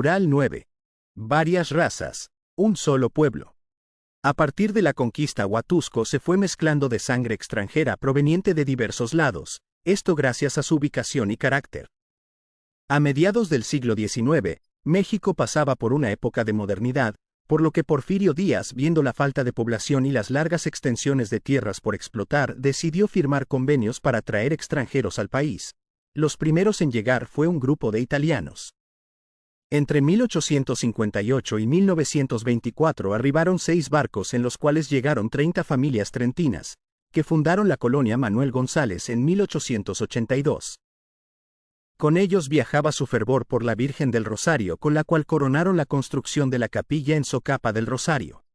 Mural 9. Varias razas, un solo pueblo. A partir de la conquista, Huatusco se fue mezclando de sangre extranjera proveniente de diversos lados, esto gracias a su ubicación y carácter. A mediados del siglo XIX, México pasaba por una época de modernidad, por lo que Porfirio Díaz, viendo la falta de población y las largas extensiones de tierras por explotar, decidió firmar convenios para atraer extranjeros al país. Los primeros en llegar fue un grupo de italianos. Entre 1858 y 1924 arribaron 6 barcos en los cuales llegaron 30 familias trentinas, que fundaron la colonia Manuel González en 1882. Con ellos viajaba su fervor por la Virgen del Rosario, con la cual coronaron la construcción de la capilla en Socapa del Rosario.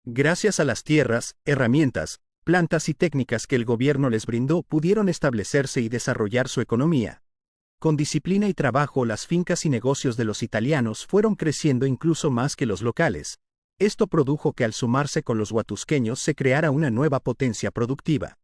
Gracias a las tierras, herramientas, plantas y técnicas que el gobierno les brindó, pudieron establecerse y desarrollar su economía. Con disciplina y trabajo, las fincas y negocios de los italianos fueron creciendo incluso más que los locales. Esto produjo que al sumarse con los huatusqueños se creara una nueva potencia productiva.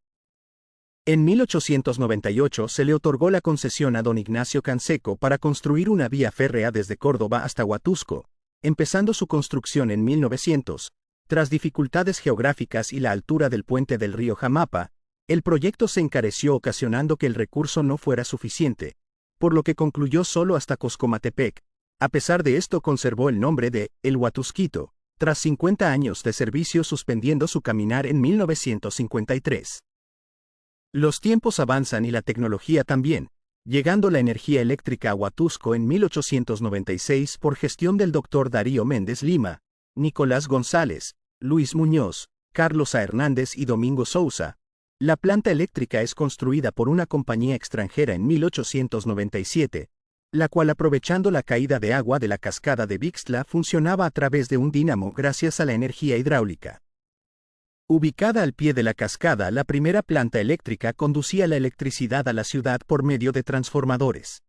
En 1898 se le otorgó la concesión a don Ignacio Canseco para construir una vía férrea desde Córdoba hasta Huatusco, empezando su construcción en 1900. Tras dificultades geográficas y la altura del puente del río Jamapa, el proyecto se encareció, ocasionando que el recurso no fuera suficiente, por lo que concluyó solo hasta Coscomatepec. A pesar de esto, conservó el nombre de El Huatusquito, tras 50 años de servicio, suspendiendo su caminar en 1953. Los tiempos avanzan y la tecnología también, llegando la energía eléctrica a Huatusco en 1896 por gestión del doctor Darío Méndez Lima, Nicolás González, Luis Muñoz, Carlos A. Hernández y Domingo Sousa. La planta eléctrica es construida por una compañía extranjera en 1897, la cual, aprovechando la caída de agua de la cascada de Vixtla, funcionaba a través de un dínamo gracias a la energía hidráulica. Ubicada al pie de la cascada, la primera planta eléctrica conducía la electricidad a la ciudad por medio de transformadores.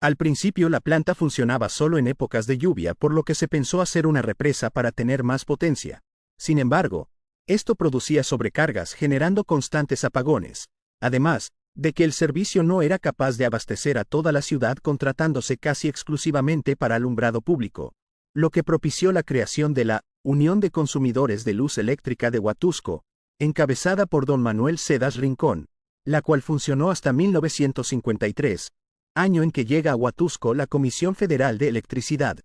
Al principio la planta funcionaba solo en épocas de lluvia, por lo que se pensó hacer una represa para tener más potencia. Sin embargo, esto producía sobrecargas, generando constantes apagones, además de que el servicio no era capaz de abastecer a toda la ciudad, contratándose casi exclusivamente para alumbrado público, lo que propició la creación de la Unión de Consumidores de Luz Eléctrica de Huatusco, encabezada por don Manuel Cedas Rincón, la cual funcionó hasta 1953, año en que llega a Huatusco la Comisión Federal de Electricidad.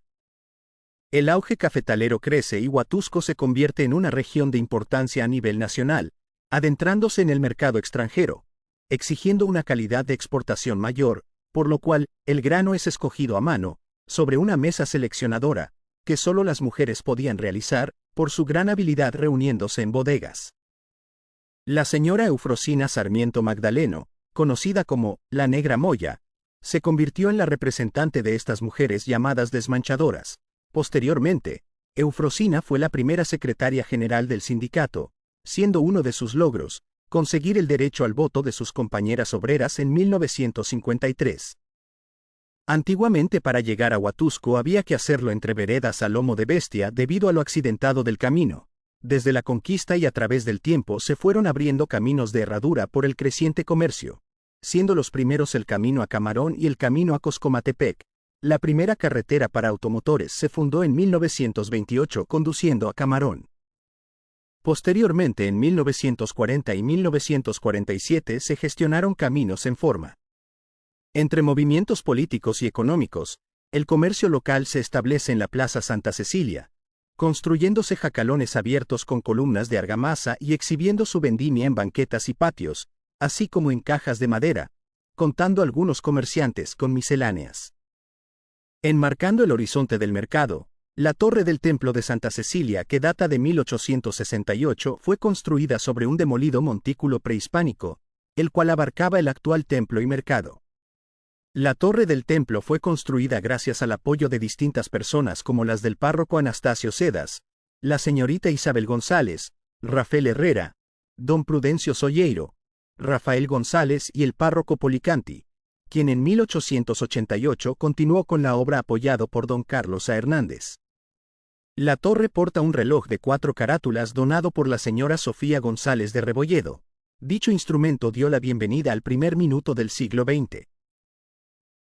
El auge cafetalero crece y Huatusco se convierte en una región de importancia a nivel nacional, adentrándose en el mercado extranjero, exigiendo una calidad de exportación mayor, por lo cual el grano es escogido a mano, sobre una mesa seleccionadora, que solo las mujeres podían realizar, por su gran habilidad reuniéndose en bodegas. La señora Eufrosina Sarmiento Magdaleno, conocida como la Negra Moya, se convirtió en la representante de estas mujeres llamadas desmanchadoras. Posteriormente, Eufrosina fue la primera secretaria general del sindicato, siendo uno de sus logros conseguir el derecho al voto de sus compañeras obreras en 1953. Antiguamente, para llegar a Huatusco había que hacerlo entre veredas a lomo de bestia debido a lo accidentado del camino. Desde la conquista y a través del tiempo se fueron abriendo caminos de herradura por el creciente comercio, siendo los primeros el camino a Camarón y el camino a Coscomatepec. La primera carretera para automotores se fundó en 1928 conduciendo a Camarón. Posteriormente, en 1940 y 1947 se gestionaron caminos en forma. Entre movimientos políticos y económicos, el comercio local se establece en la Plaza Santa Cecilia, construyéndose jacalones abiertos con columnas de argamasa y exhibiendo su vendimia en banquetas y patios, así como en cajas de madera, contando algunos comerciantes con misceláneas. Enmarcando el horizonte del mercado, la torre del Templo de Santa Cecilia, que data de 1868, fue construida sobre un demolido montículo prehispánico, el cual abarcaba el actual templo y mercado. La torre del templo fue construida gracias al apoyo de distintas personas como las del párroco Anastasio Cedas, la señorita Isabel González, Rafael Herrera, don Prudencio Solleiro, Rafael González y el párroco Policanti, quien en 1888 continuó con la obra apoyado por don Carlos A. Hernández. La torre porta un reloj de 4 carátulas donado por la señora Sofía González de Rebolledo. Dicho instrumento dio la bienvenida al primer minuto del siglo XX.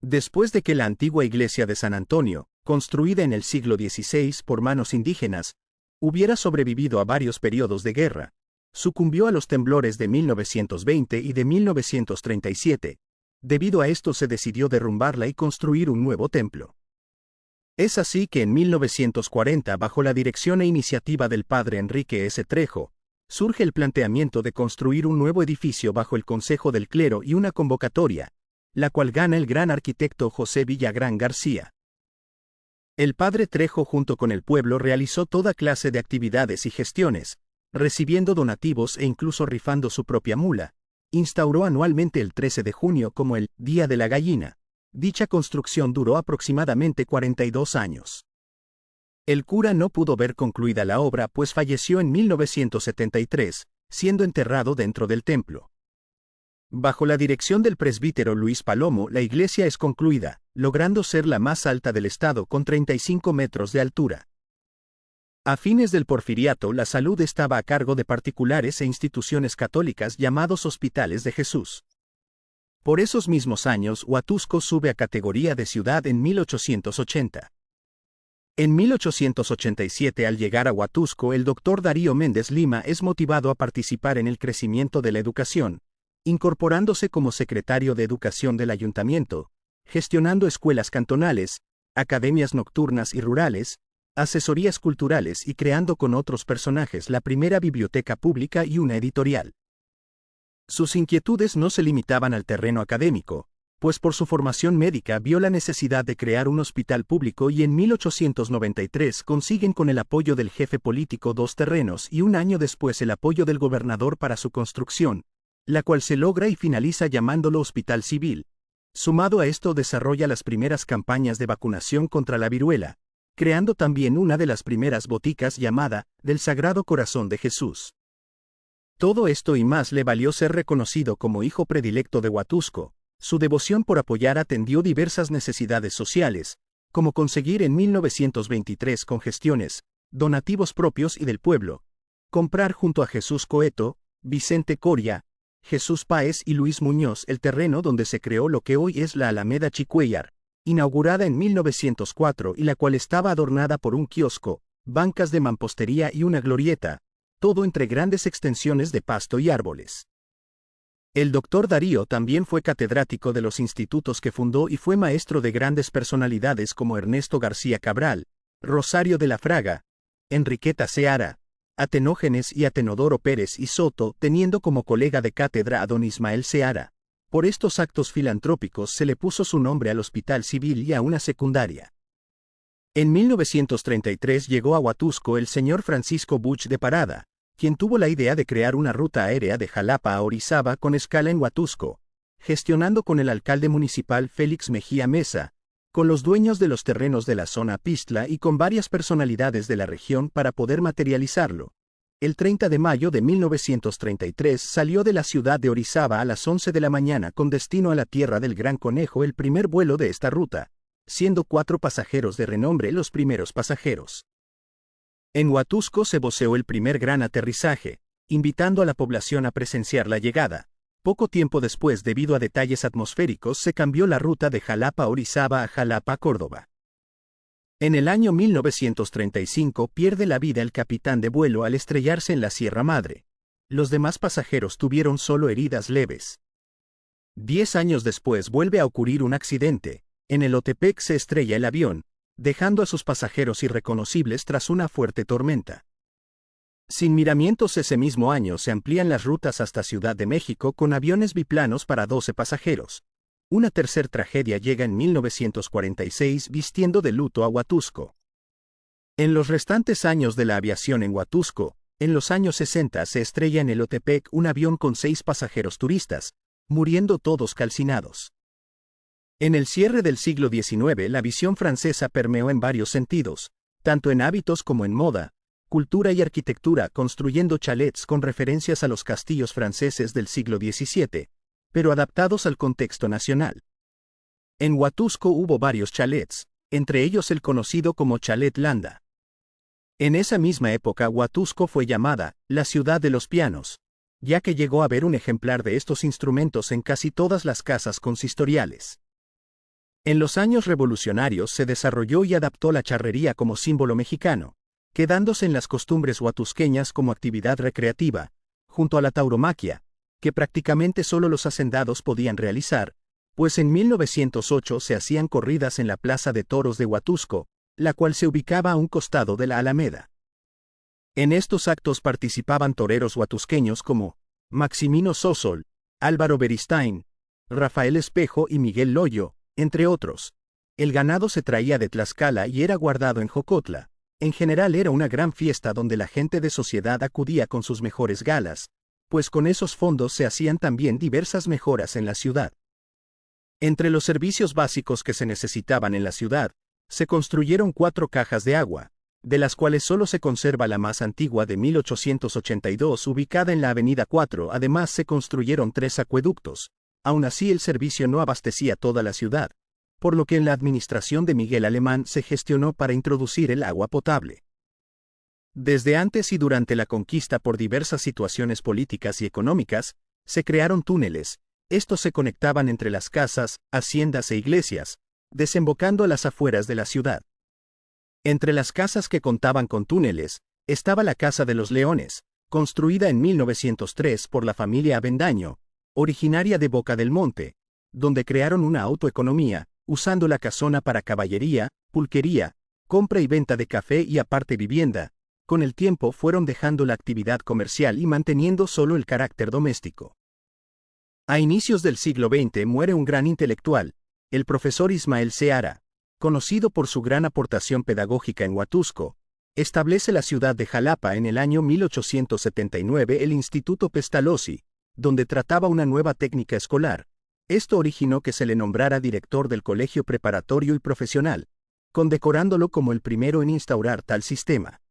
Después de que la antigua iglesia de San Antonio, construida en el siglo XVI por manos indígenas, hubiera sobrevivido a varios periodos de guerra, sucumbió a los temblores de 1920 y de 1937. Debido a esto se decidió derrumbarla y construir un nuevo templo. Es así que en 1940, bajo la dirección e iniciativa del padre Enrique S. Trejo, surge el planteamiento de construir un nuevo edificio bajo el consejo del clero y una convocatoria, la cual gana el gran arquitecto José Villagrán García. El padre Trejo junto con el pueblo realizó toda clase de actividades y gestiones, recibiendo donativos e incluso rifando su propia mula. Instauró anualmente el 13 de junio como el Día de la Gallina. Dicha construcción duró aproximadamente 42 años. El cura no pudo ver concluida la obra pues falleció en 1973, siendo enterrado dentro del templo. Bajo la dirección del presbítero Luis Palomo, la iglesia es concluida, logrando ser la más alta del estado con 35 metros de altura. A fines del Porfiriato, la salud estaba a cargo de particulares e instituciones católicas llamados Hospitales de Jesús. Por esos mismos años, Huatusco sube a categoría de ciudad en 1880. En 1887, al llegar a Huatusco, el doctor Darío Méndez Lima es motivado a participar en el crecimiento de la educación, incorporándose como secretario de Educación del Ayuntamiento, gestionando escuelas cantonales, academias nocturnas y rurales, asesorías culturales y creando con otros personajes la primera biblioteca pública y una editorial. Sus inquietudes no se limitaban al terreno académico, pues por su formación médica vio la necesidad de crear un hospital público y en 1893 consiguen con el apoyo del jefe político 2 terrenos y un año después el apoyo del gobernador para su construcción, la cual se logra y finaliza llamándolo Hospital Civil. Sumado a esto desarrolla las primeras campañas de vacunación contra la viruela, creando también una de las primeras boticas llamada del Sagrado Corazón de Jesús. Todo esto y más le valió ser reconocido como hijo predilecto de Huatusco. Su devoción por apoyar atendió diversas necesidades sociales, como conseguir en 1923 con gestiones, donativos propios y del pueblo, comprar junto a Jesús Coeto, Vicente Coria, Jesús Páez y Luis Muñoz el terreno donde se creó lo que hoy es la Alameda Chicuellar, inaugurada en 1904 y la cual estaba adornada por un kiosco, bancas de mampostería y una glorieta, todo entre grandes extensiones de pasto y árboles. El doctor Darío también fue catedrático de los institutos que fundó y fue maestro de grandes personalidades como Ernesto García Cabral, Rosario de la Fraga, Enriqueta Seara, Atenógenes y Atenodoro Pérez y Soto, teniendo como colega de cátedra a don Ismael Seara. Por estos actos filantrópicos se le puso su nombre al Hospital Civil y a una secundaria. En 1933 llegó a Huatusco el señor Francisco Buch de Parada, quien tuvo la idea de crear una ruta aérea de Jalapa a Orizaba con escala en Huatusco, gestionando con el alcalde municipal Félix Mejía Mesa, con los dueños de los terrenos de la zona Pistla y con varias personalidades de la región para poder materializarlo. El 30 de mayo de 1933 salió de la ciudad de Orizaba a las 11 de la mañana con destino a la Tierra del Gran Conejo el primer vuelo de esta ruta, siendo 4 pasajeros de renombre los primeros pasajeros. En Huatusco se voceó el primer gran aterrizaje, invitando a la población a presenciar la llegada. Poco tiempo después, debido a detalles atmosféricos, se cambió la ruta de Jalapa a Orizaba a Jalapa a Córdoba. En el año 1935 pierde la vida el capitán de vuelo al estrellarse en la Sierra Madre. Los demás pasajeros tuvieron solo heridas leves. 10 años después vuelve a ocurrir un accidente. En el Otepec se estrella el avión, dejando a sus pasajeros irreconocibles tras una fuerte tormenta. Sin miramientos ese mismo año se amplían las rutas hasta Ciudad de México con aviones biplanos para 12 pasajeros. Una tercer tragedia llega en 1946 vistiendo de luto a Huatusco. En los restantes años de la aviación en Huatusco, en los años 60 se estrella en el Otepec un avión con 6 pasajeros turistas, muriendo todos calcinados. En el cierre del siglo XIX la visión francesa permeó en varios sentidos, tanto en hábitos como en moda, cultura y arquitectura, construyendo chalets con referencias a los castillos franceses del siglo XVII, pero adaptados al contexto nacional. En Huatusco hubo varios chalets, entre ellos el conocido como Chalet Landa. En esa misma época Huatusco fue llamada la ciudad de los pianos, ya que llegó a haber un ejemplar de estos instrumentos en casi todas las casas consistoriales. En los años revolucionarios se desarrolló y adaptó la charrería como símbolo mexicano, quedándose en las costumbres huatusqueñas como actividad recreativa, junto a la tauromaquia, que prácticamente solo los hacendados podían realizar, pues en 1908 se hacían corridas en la Plaza de Toros de Huatusco, la cual se ubicaba a un costado de la Alameda. En estos actos participaban toreros huatusqueños como Maximino Sosol, Álvaro Beristain, Rafael Espejo y Miguel Loyo, entre otros. El ganado se traía de Tlaxcala y era guardado en Jocotla. En general era una gran fiesta donde la gente de sociedad acudía con sus mejores galas, pues con esos fondos se hacían también diversas mejoras en la ciudad. Entre los servicios básicos que se necesitaban en la ciudad, se construyeron 4 cajas de agua, de las cuales solo se conserva la más antigua de 1882 ubicada en la Avenida 4. Además se construyeron 3 acueductos. Aún así el servicio no abastecía toda la ciudad, por lo que en la administración de Miguel Alemán se gestionó para introducir el agua potable. Desde antes y durante la conquista por diversas situaciones políticas y económicas, se crearon túneles. Estos se conectaban entre las casas, haciendas e iglesias, desembocando a las afueras de la ciudad. Entre las casas que contaban con túneles, estaba la Casa de los Leones, construida en 1903 por la familia Avendaño, originaria de Boca del Monte, donde crearon una autoeconomía, usando la casona para caballería, pulquería, compra y venta de café y aparte vivienda. Con el tiempo fueron dejando la actividad comercial y manteniendo solo el carácter doméstico. A inicios del siglo XX muere un gran intelectual, el profesor Ismael Seara, conocido por su gran aportación pedagógica en Huatusco. Establece la ciudad de Jalapa en el año 1879 el Instituto Pestalozzi, donde trataba una nueva técnica escolar. Esto originó que se le nombrara director del Colegio Preparatorio y Profesional, condecorándolo como el primero en instaurar tal sistema.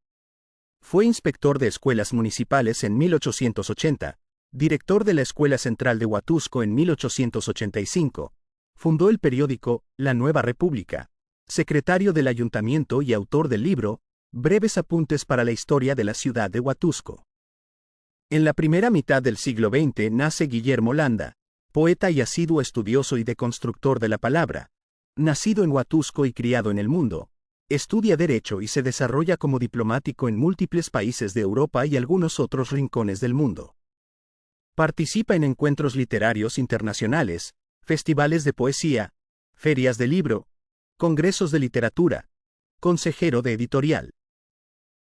Fue inspector de escuelas municipales en 1880, director de la Escuela Central de Huatusco en 1885, fundó el periódico La Nueva República, secretario del ayuntamiento y autor del libro Breves apuntes para la historia de la ciudad de Huatusco. En la primera mitad del siglo XX nace Guillermo Landa, poeta y asiduo estudioso y deconstructor de la palabra. Nacido en Huatusco y criado en el mundo, estudia Derecho y se desarrolla como diplomático en múltiples países de Europa y algunos otros rincones del mundo. Participa en encuentros literarios internacionales, festivales de poesía, ferias de libro, congresos de literatura, consejero de editorial.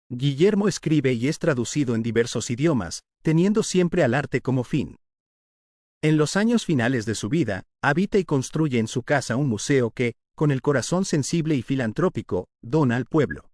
Guillermo escribe y es traducido en diversos idiomas, teniendo siempre al arte como fin. En los años finales de su vida, habita y construye en su casa un museo que, con el corazón sensible y filantrópico, dona al pueblo.